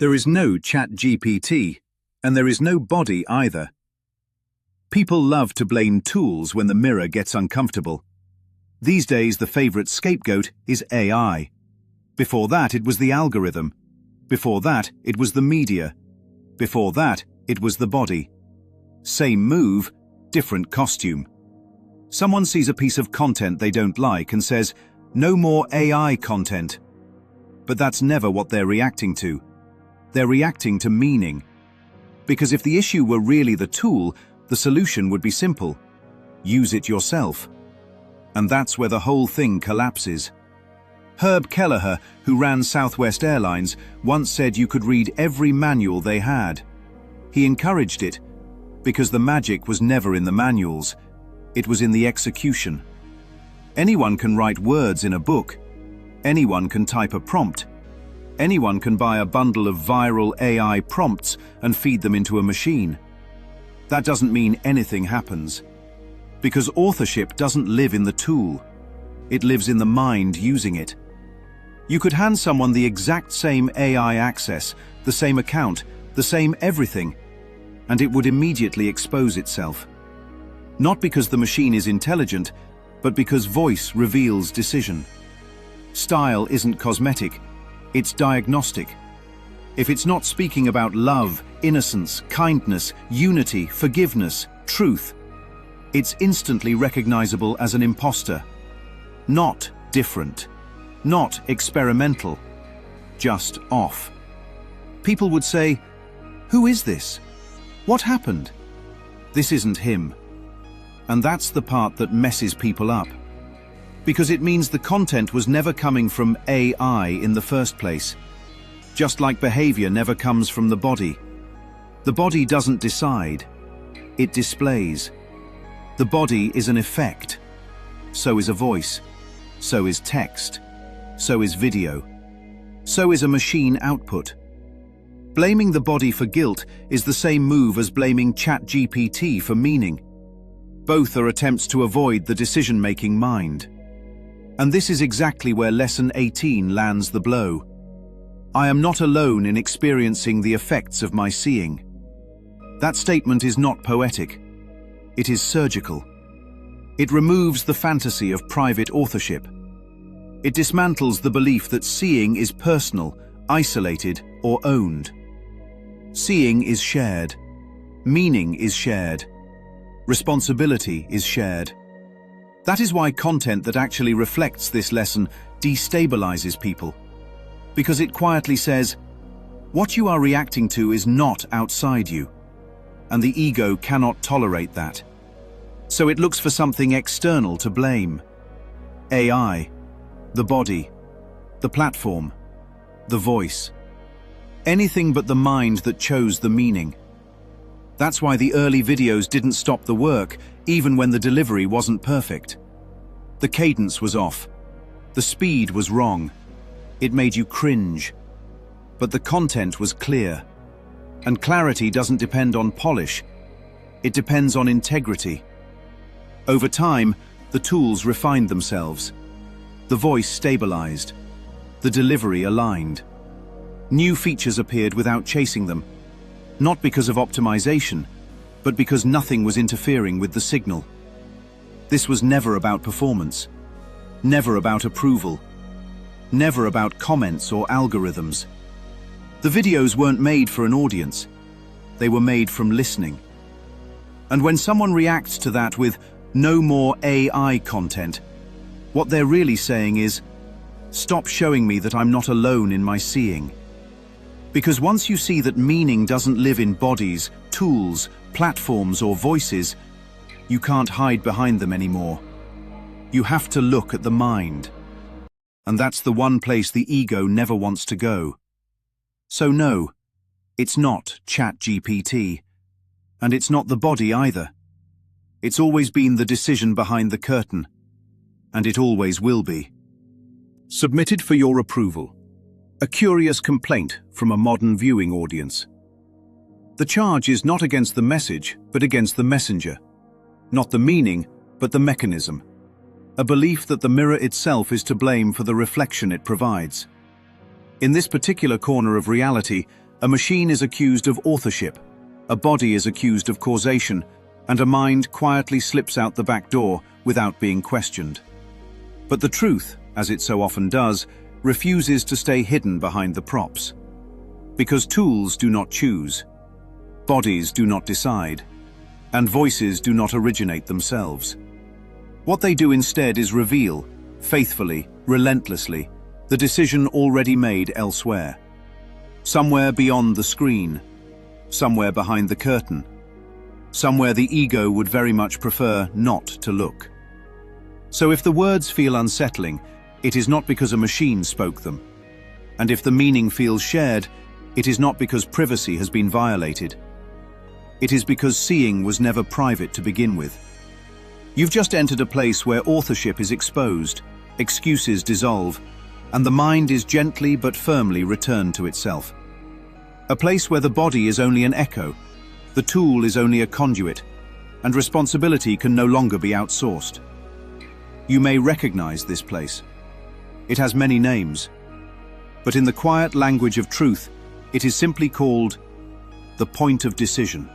There is no ChatGPT, and there is no body either. People love to blame tools when the mirror gets uncomfortable. These days, the favorite scapegoat is AI. Before that, it was the algorithm. Before that, it was the media. Before that, it was the body. Same move, different costume. Someone sees a piece of content they don't like and says, "No more AI content." But that's never what they're reacting to. They're reacting to meaning. Because if the issue were really the tool, the solution would be simple. Use it yourself. And that's where the whole thing collapses. Herb Kelleher, who ran Southwest Airlines, once said you could read every manual they had. He encouraged it, because the magic was never in the manuals. It was in the execution. Anyone can write words in a book. Anyone can type a prompt. Anyone can buy a bundle of viral AI prompts and feed them into a machine. That doesn't mean anything happens. Because authorship doesn't live in the tool. It lives in the mind using it. You could hand someone the exact same AI access, the same account, the same everything, and it would immediately expose itself. Not because the machine is intelligent, but because voice reveals decision. Style isn't cosmetic, it's diagnostic. If it's not speaking about love, innocence, kindness, unity, forgiveness, truth, it's instantly recognizable as an imposter. Not different, not experimental, just off. People would say, "Who is this? What happened?" This isn't him. And that's the part that messes people up. Because it means the content was never coming from AI in the first place. Just like behavior never comes from the body. The body doesn't decide. It displays. The body is an effect. So is a voice. So is text. So is video. So is a machine output. Blaming the body for guilt is the same move as blaming ChatGPT for meaning. Both are attempts to avoid the decision-making mind. And this is exactly where Lesson 18 lands the blow. I am not alone in experiencing the effects of my seeing. That statement is not poetic. It is surgical. It removes the fantasy of private authorship. It dismantles the belief that seeing is personal, isolated, or owned. Seeing is shared. Meaning is shared. Responsibility is shared. That is why content that actually reflects this lesson destabilizes people. Because it quietly says, what you are reacting to is not outside you, and the ego cannot tolerate that. So it looks for something external to blame. AI, the body, the platform, the voice. Anything but the mind that chose the meaning. That's why the early videos didn't stop the work, even when the delivery wasn't perfect. The cadence was off. The speed was wrong. It made you cringe. But the content was clear. And clarity doesn't depend on polish. It depends on integrity. Over time, the tools refined themselves. The voice stabilized. The delivery aligned. New features appeared without chasing them. Not because of optimization, but because nothing was interfering with the signal. This was never about performance, never about approval, never about comments or algorithms. The videos weren't made for an audience. They were made from listening. And when someone reacts to that with "no more AI content," what they're really saying is, "Stop showing me that I'm not alone in my seeing." Because once you see that meaning doesn't live in bodies, tools, platforms, or voices, you can't hide behind them anymore. You have to look at the mind. And that's the one place the ego never wants to go. So no, it's not ChatGPT. And it's not the body either. It's always been the decision behind the curtain. And it always will be. Submitted for your approval. A curious complaint from a modern viewing audience. The charge is not against the message, but against the messenger. Not the meaning, but the mechanism. A belief that the mirror itself is to blame for the reflection it provides. In this particular corner of reality, A machine is accused of authorship, a body is accused of causation, and a mind quietly slips out the back door without being questioned. But the truth, as it so often does, refuses to stay hidden behind the props. Because tools do not choose, bodies do not decide, and voices do not originate themselves. What they do instead is reveal, faithfully, relentlessly, the decision already made elsewhere. Somewhere beyond the screen, somewhere behind the curtain, somewhere the ego would very much prefer not to look. So if the words feel unsettling, it is not because a machine spoke them. And if the meaning feels shared, it is not because privacy has been violated. It is because seeing was never private to begin with. You've just entered a place where authorship is exposed, excuses dissolve, and the mind is gently but firmly returned to itself. A place where the body is only an echo, the tool is only a conduit, and responsibility can no longer be outsourced. You may recognize this place. It has many names, but in the quiet language of truth, it is simply called the point of decision.